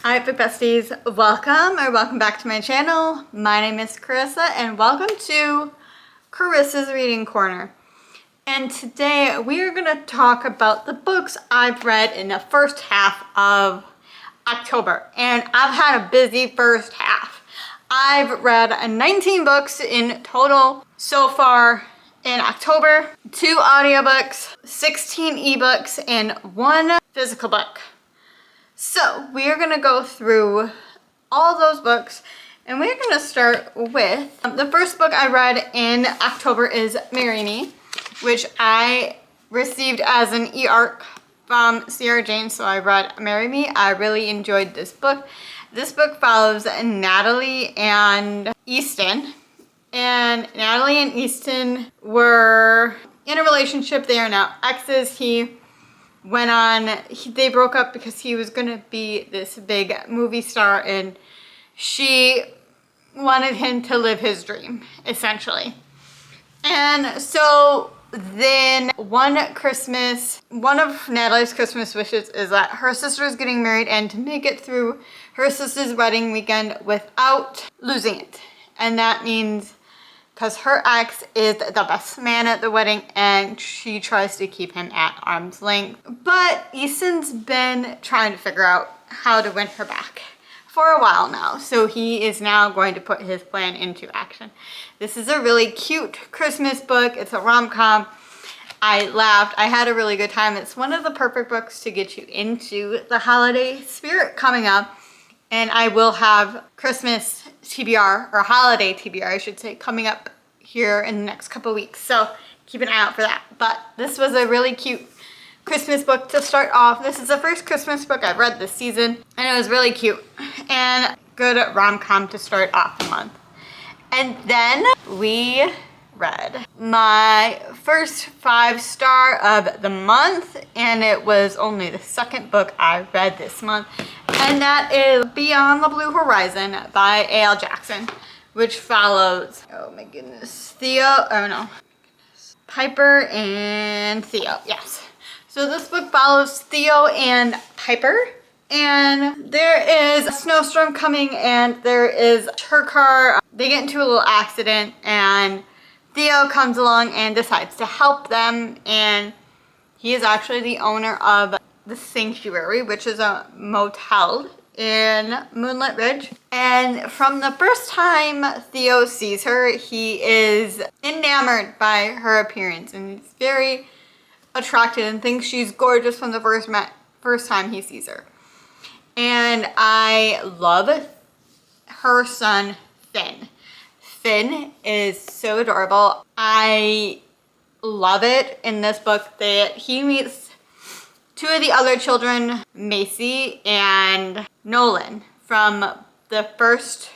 Hi Book Besties, welcome back to my channel. My name is Carissa and welcome to Carissa's Reading Corner. And today we are going to talk about the books I've read in the first half of October. And I've had a busy first half. I've read 19 books in total so far in October, 2 audiobooks, 16 ebooks, and 1 physical book. So we are going to go through all those books, and we're going to start with the first book I read in October is Marry Me, which I received as an e-arc from Sierra Jane. So I read Marry Me. I really enjoyed this book. This book follows Natalie and Easton. And Natalie and Easton were in a relationship. They are now exes. They broke up because he was going to be this big movie star and she wanted him to live his dream, essentially. And so then one of Natalie's Christmas wishes is that her sister is getting married and to make it through her sister's wedding weekend without losing it. And that means because her ex is the best man at the wedding and she tries to keep him at arm's length. But Easton's been trying to figure out how to win her back for a while now. So he is now going to put his plan into action. This is a really cute Christmas book. It's a rom-com. I laughed. I had a really good time. It's one of the perfect books to get you into the holiday spirit coming up. And I will have Christmas TBR, or holiday TBR, I should say, coming up here in the next couple weeks. So keep an eye out for that. But this was a really cute Christmas book to start off. This is the first Christmas book I've read this season. And it was really cute. And good rom-com to start off the month. And then we read my first 5-star of the month. And it was only the second book I read this month. And that is Beyond the Blue Horizon by A.L. Jackson, which follows, oh my goodness, Piper and Theo, yes. So this book follows Theo and Piper, and there is a snowstorm coming and there is her car. They get into a little accident and Theo comes along and decides to help them, and he is actually the owner of the Sanctuary, which is a motel in Moonlit Ridge. And from the first time Theo sees her, he is enamored by her appearance and he's very attracted and thinks she's gorgeous from the first time he sees her. And I love her son, Finn. Finn is so adorable. I love it in this book that he meets 2 of the other children, Macy and Nolan, from the first,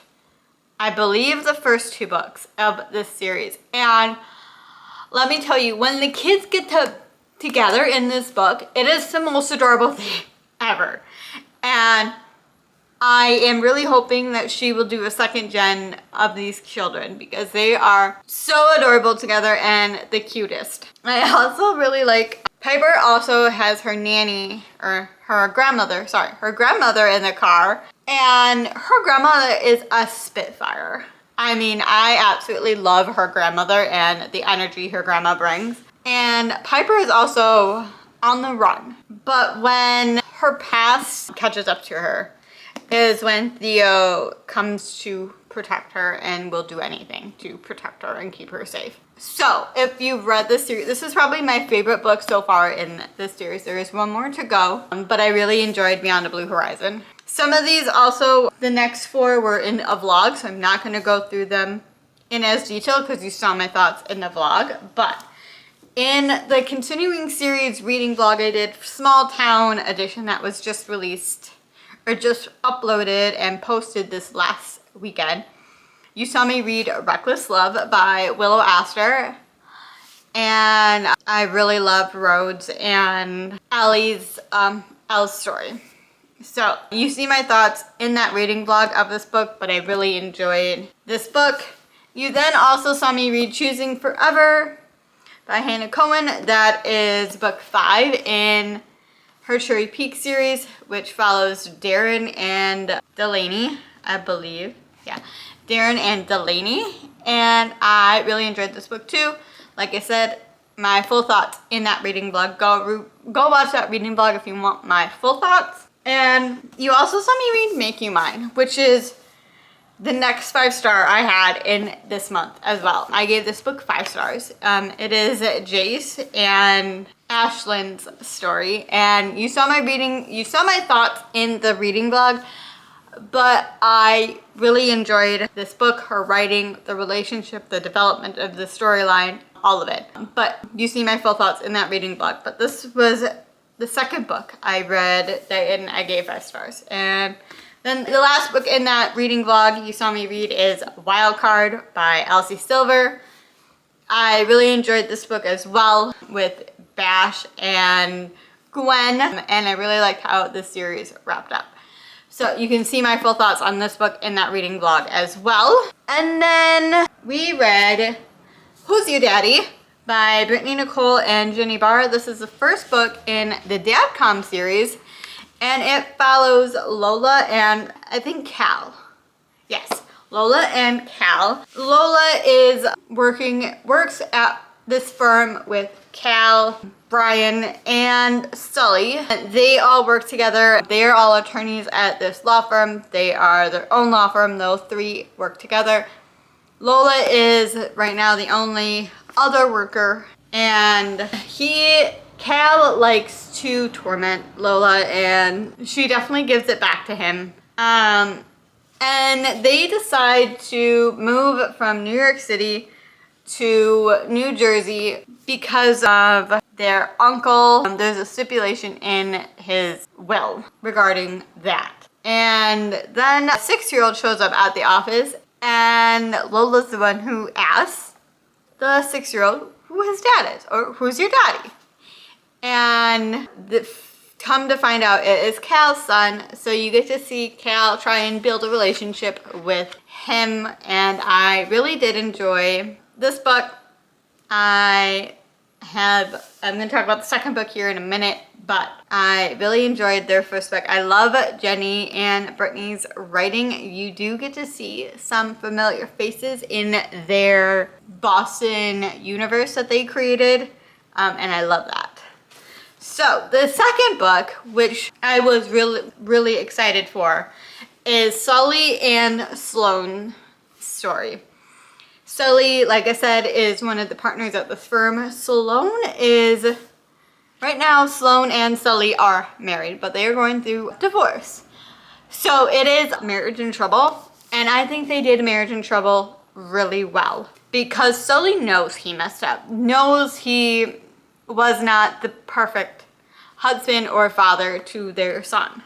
I believe the first 2 books of this series. And let me tell you, when the kids get together in this book, it is the most adorable thing ever. And I am really hoping that she will do a second gen of these children because they are so adorable together and the cutest. I also really like Piper also has her nanny, or her grandmother in the car. And her grandmother is a spitfire. I mean, I absolutely love her grandmother and the energy her grandma brings. And Piper is also on the run. But when her past catches up to her is when Theo comes to protect her and will do anything to protect her and keep her safe. So if you've read this series, this is probably my favorite book so far in this series. There is one more to go, but I really enjoyed Beyond the Blue Horizon. Some of these also, the next 4 were in a vlog, so I'm not going to go through them in as detail because you saw my thoughts in the vlog. But in the continuing series reading vlog I did, Small Town Edition, that was just released or just uploaded and posted this last weekend, you saw me read Reckless Love by Willow Astor. And I really loved Rhodes and Ellie's story. So you see my thoughts in that reading vlog of this book, but I really enjoyed this book. You then also saw me read Choosing Forever by Hannah Cohen. That is book 5 in her Cherry Peak series, which follows Darren and Delaney, I believe. Yeah, Darren and Delaney. And I really enjoyed this book too. Like I said, my full thoughts in that reading blog. Go watch that reading blog if you want my full thoughts. And you also saw me read Make You Mine, which is the next 5-star I had in this month as well. I gave this book 5 stars. It is Jace and Ashlyn's story, and you saw my thoughts in the reading blog, but I really enjoyed this book, her writing, the relationship, the development of the storyline, all of it. But you see my full thoughts in that reading blog. But this was the second book I read and I gave 5 stars. And then the last book in that reading vlog you saw me read is Wildcard by Elsie Silver. I really enjoyed this book as well with Bash and Gwen, and I really liked how this series wrapped up. So you can see my full thoughts on this book in that reading vlog as well. And then we read Who's Your Daddy by Brittany Nicole and Jenny Barr. This is the first book in the Dadcom series, and it follows Lola and I think Cal. Yes, Lola and Cal. Lola works at this firm with Cal, Brian, and Sully. They all work together. They are all attorneys at this law firm. They are their own law firm. Those 3 work together. Lola is right now the only other worker, and Cal likes to torment Lola, and she definitely gives it back to him. And they decide to move from New York City to New Jersey because of their uncle. There's a stipulation in his will regarding that. And then a 6-year-old shows up at the office, and Lola's the one who asks the 6-year-old who his dad is, or who's your daddy. And come to find out it is Cal's son, so you get to see Cal try and build a relationship with him, and I really did enjoy this book. I'm going to talk about the second book here in a minute, but I really enjoyed their first book. I love Jenny and Brittany's writing. You do get to see some familiar faces in their Boston universe that they created, and I love that. So the second book, which I was really excited for, is Sully and Sloane's story. Sully, like I said, is one of the partners at this firm. Right now, Sloane and Sully are married, but they are going through divorce. So it is Marriage in Trouble, and I think they did Marriage in Trouble really well, because Sully knows he messed up, knows he was not the perfect husband or father to their son.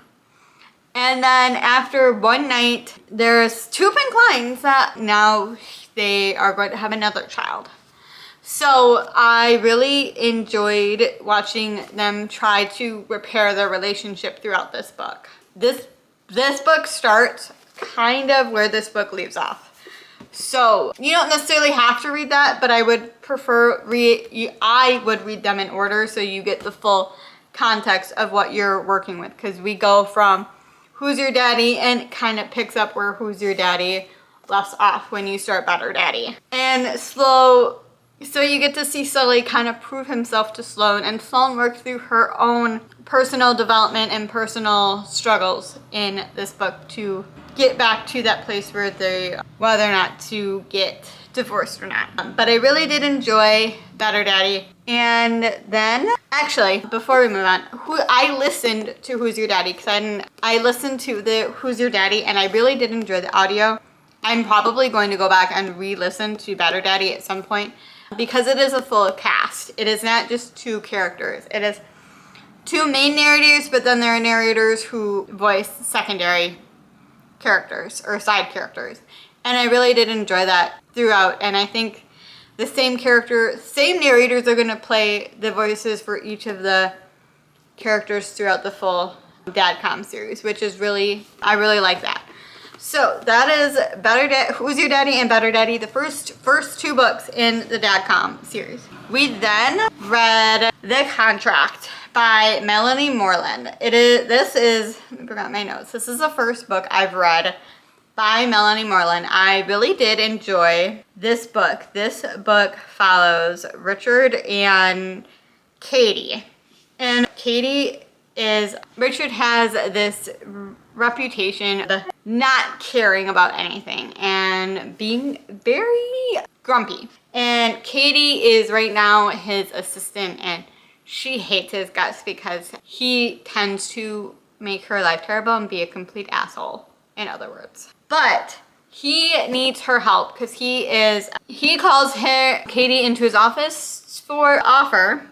And then after one night, there's 2 pink lines that now they are going to have another child. So I really enjoyed watching them try to repair their relationship throughout this book. This book starts kind of where this book leaves off. So you don't necessarily have to read that, but I would I would read them in order so you get the full context of what you're working with, because we go from Who's Your Daddy and it kind of picks up where Who's Your Daddy left off when you start Better Daddy. And so you get to see Sully kind of prove himself to Sloane, and Sloane works through her own personal development and personal struggles in this book to get back to that place where whether or not to get divorced or not. But I really did enjoy Better Daddy. And then, actually, before we move on, I listened to Who's Your Daddy, because I listened to the Who's Your Daddy, and I really did enjoy the audio. I'm probably going to go back and re-listen to Better Daddy at some point, because it is a full cast. It is not just 2 characters. It is 2 main narrators, but then there are narrators who voice secondary characters or side characters. And I really did enjoy that throughout, and I think the same narrators are going to play the voices for each of the characters throughout the full Dadcom series, which is I really like that. So that is Who's Your Daddy and Better Daddy, the first 2 books in the Dadcom series. We then read The Contract by Melanie Moreland. This is, I forgot my notes. This is the first book I've read by Melanie Moreland. I really did enjoy this book. This book follows Richard and Katie. And Richard has this reputation of not caring about anything and being very grumpy. And Katie is right now his assistant, and she hates his guts because he tends to make her life terrible and be a complete asshole, in other words. But he needs her help because he calls Katie into his office for offer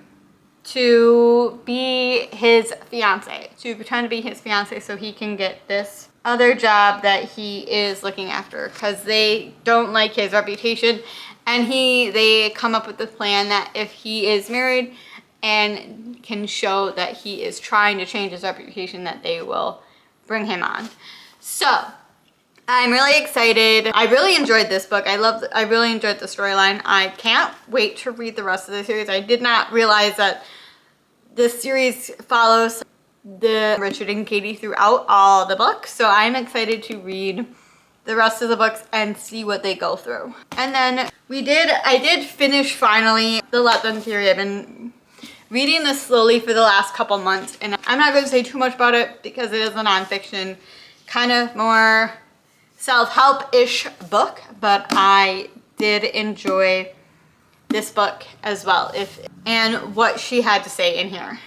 to be his fiance, to pretend to be his fiance so he can get this other job that he is looking after, because they don't like his reputation, and they come up with the plan that if he is married and can show that he is trying to change his reputation, that they will bring him on. So I'm really excited. I really enjoyed this book. I really enjoyed the storyline. I can't wait to read the rest of the series. I did not realize that this series follows the Richard and Katie throughout all the books. So I'm excited to read the rest of the books and see what they go through. And then I did finish finally the Let Them theory. I've been reading this slowly for the last couple months, and I'm not going to say too much about it because it is a nonfiction, kind of more self-help-ish book, but I did enjoy this book as well, and what she had to say in here.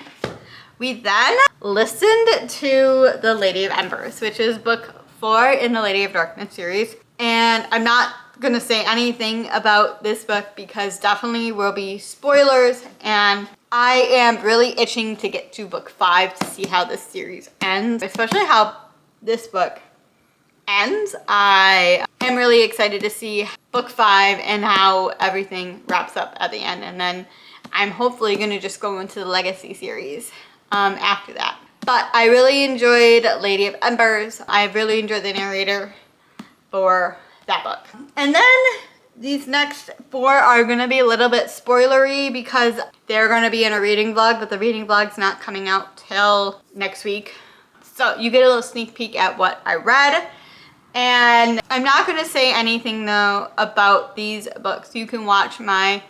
We then listened to The Lady of Embers, which is book 4 in the Lady of Darkness series, and I'm not gonna say anything about this book because definitely will be spoilers, and I am really itching to get to book 5 to see how this series ends, especially how this book ends. I am really excited to see book 5 and how everything wraps up at the end, and then I'm hopefully going to just go into the Legacy series after that. But I really enjoyed Lady of Embers. I really enjoyed the narrator for that book. And then these next 4 are going to be a little bit spoilery because they're going to be in a reading vlog, but the reading vlog's not coming out till next week. So you get a little sneak peek at what I read. And I'm not going to say anything though about these books. You can watch my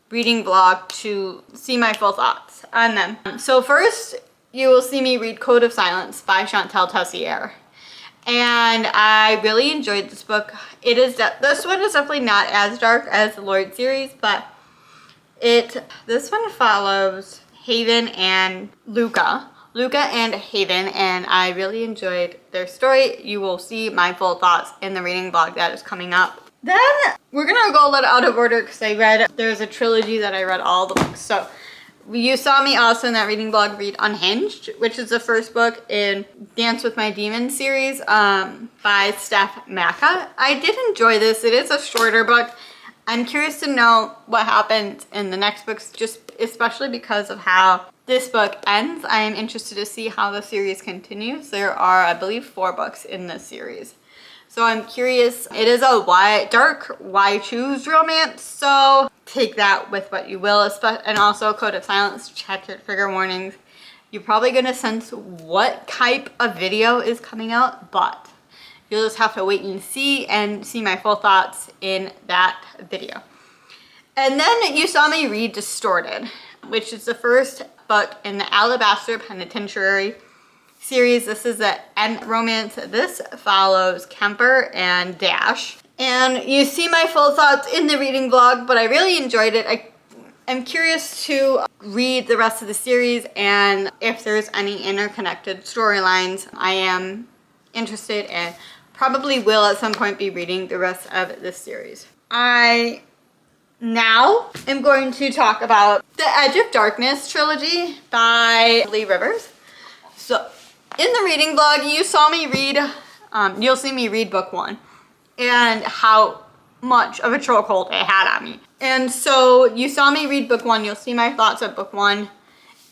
reading vlog to see my full thoughts on them. So first, you will see me read Code of Silence by Chantal Tessier. And I really enjoyed this book. This one is definitely not as dark as the Lord series, but this one follows Haven and Luca and Haven, and I really enjoyed their story. You will see my full thoughts in the reading vlog that is coming up. Then we're gonna go a little out of order because there's a trilogy that I read all the books. So you saw me also in that reading vlog read Unhinged, which is the first book in Dance with My Demons series by Steph Macca. I did enjoy this. It is a shorter book. I'm curious to know what happens in the next books, just especially because of how this book ends. I am interested to see how the series continues. There are, I believe, 4 books in this series. So I'm curious. It is a dark, why choose romance, so take that with what you will. And also Code of Silence, check your trigger warnings. You're probably going to sense what type of video is coming out, but you'll just have to wait and see my full thoughts in that video. And then you saw me read Distorted, which is the first book in the Alabaster Penitentiary series. This is an end romance. This follows Kemper and Dash. And you see my full thoughts in the reading vlog, but I really enjoyed it. I'm curious to read the rest of the series, and if there's any interconnected storylines, I am interested and probably will at some point be reading the rest of this series. I now am going to talk about the Edge of Darkness trilogy by Lee Rivers. So in the reading vlog, you saw me read, you'll see me read book 1 and how much of a chokehold it had on me. And so you saw me read book 1, you'll see my thoughts of book 1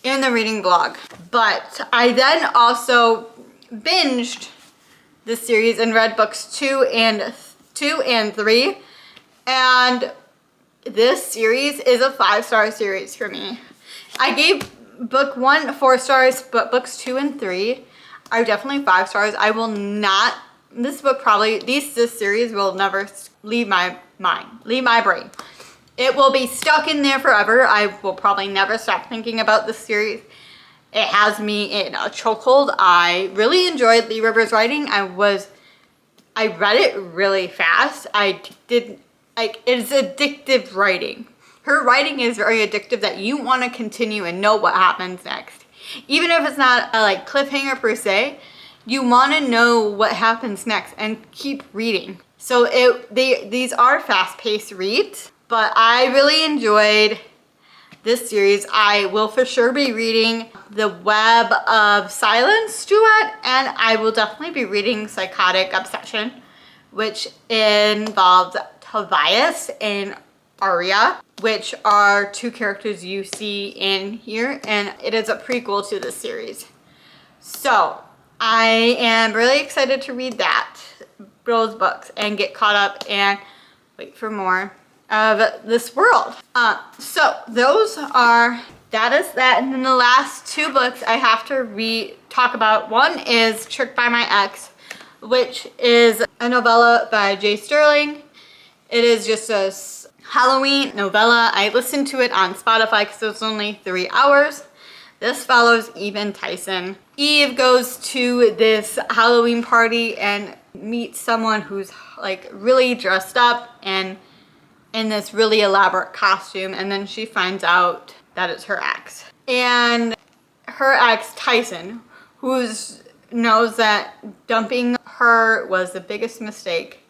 in the reading vlog. But I then also binged the series and read books 2 and 3. And this series is a 5-star series for me. I gave book 1, 4 stars, but books 2 and 3 are definitely 5 stars. I will not, this book probably, this series will never leave my mind, leave my brain. It will be stuck in there forever. I will probably never stop thinking about this series. It has me in a chokehold. I really enjoyed Lee Rivers' writing. I read it really fast. It's addictive writing. Her writing is very addictive that you want to continue and know what happens next. Even if it's not a like cliffhanger per se, you want to know what happens next and keep reading. So these are fast-paced reads, but I really enjoyed this series. I will for sure be reading The Web of Silence duet, and I will definitely be reading Psychotic Obsession, which involves Tobias and Aria, which are 2 characters you see in here, and it is a prequel to this series. So I am really excited to read those books and get caught up and wait for more of this world. So that is that. And then the last 2 books I have to talk about. One is Tricked by My Ex, which is a novella by Jay Sterling. It is just a Halloween novella. I listened to it on Spotify because it was only 3 hours. This follows Eve and Tyson. Eve goes to this Halloween party and meets someone who's like really dressed up and in this really elaborate costume, and then she finds out that it's her ex. And her ex, Tyson, who knows that dumping her was the biggest mistake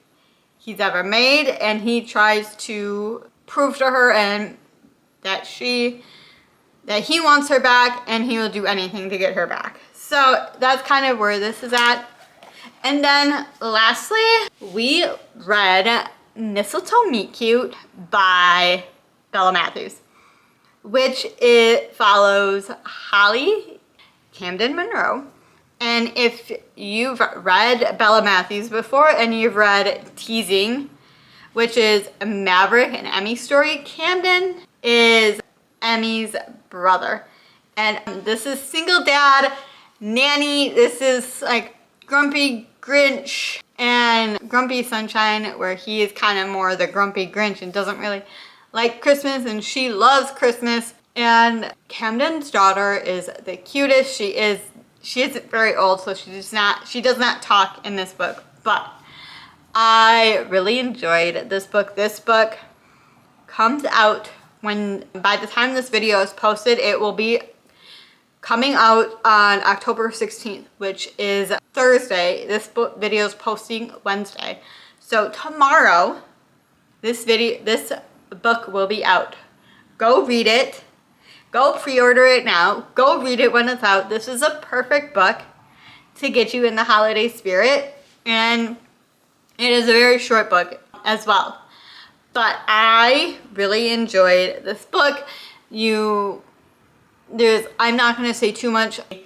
he's ever made, and he tries to prove to her and that he wants her back and he will do anything to get her back. So that's kind of where this is at. And then lastly, we read Mistletoe Meet Cute by Bella Matthews, which it follows Holly Camden Monroe. And if you've read Bella Matthews before and you've read Teasing, which is Maverick and Emmy's story, Camden is Emmy's brother. And this is single dad, nanny. This is like Grumpy Grinch and Grumpy Sunshine, where he is kind of more the Grumpy Grinch and doesn't really like Christmas, and she loves Christmas. And Camden's daughter is the cutest. She isn't very old, so she does not talk in this book, but I really enjoyed this book. This book comes out by the time this video is posted, it will be coming out on October 16th, which is Thursday. This video is posting Wednesday. So tomorrow, this book will be out. Go read it. Go pre-order it now. Go read it when it's out. This is a perfect book to get you in the holiday spirit. And it is a very short book as well. But I really enjoyed this book. I'm not going to say too much. I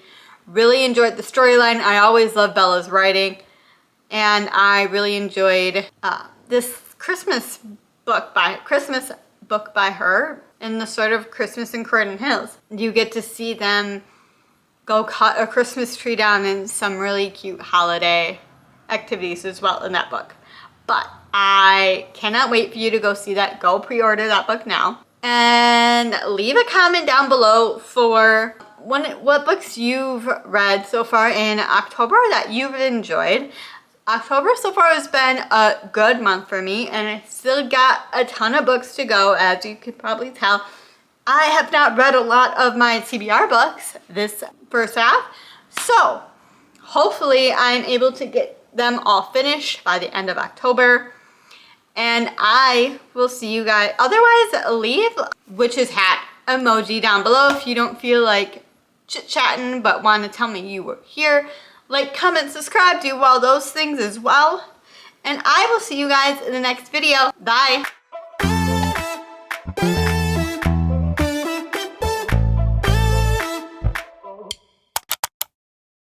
really enjoyed the storyline. I always love Bella's writing. And I really enjoyed this Christmas book by her in the sort of Christmas in Croydon Hills. You get to see them go cut a Christmas tree down and some really cute holiday activities as well in that book. But I cannot wait for you to go see that. Go pre-order that book now. And leave a comment down below for what books you've read so far in October that you've enjoyed. October so far has been a good month for me, and I still got a ton of books to go, as you could probably tell. I have not read a lot of my TBR books this first half, so hopefully I'm able to get them all finished by the end of October. And I will see you guys. Otherwise, leave witch's hat emoji down below if you don't feel like chit-chatting but want to tell me you were here. Like, comment, subscribe, do all those things as well. And I will see you guys in the next video. Bye.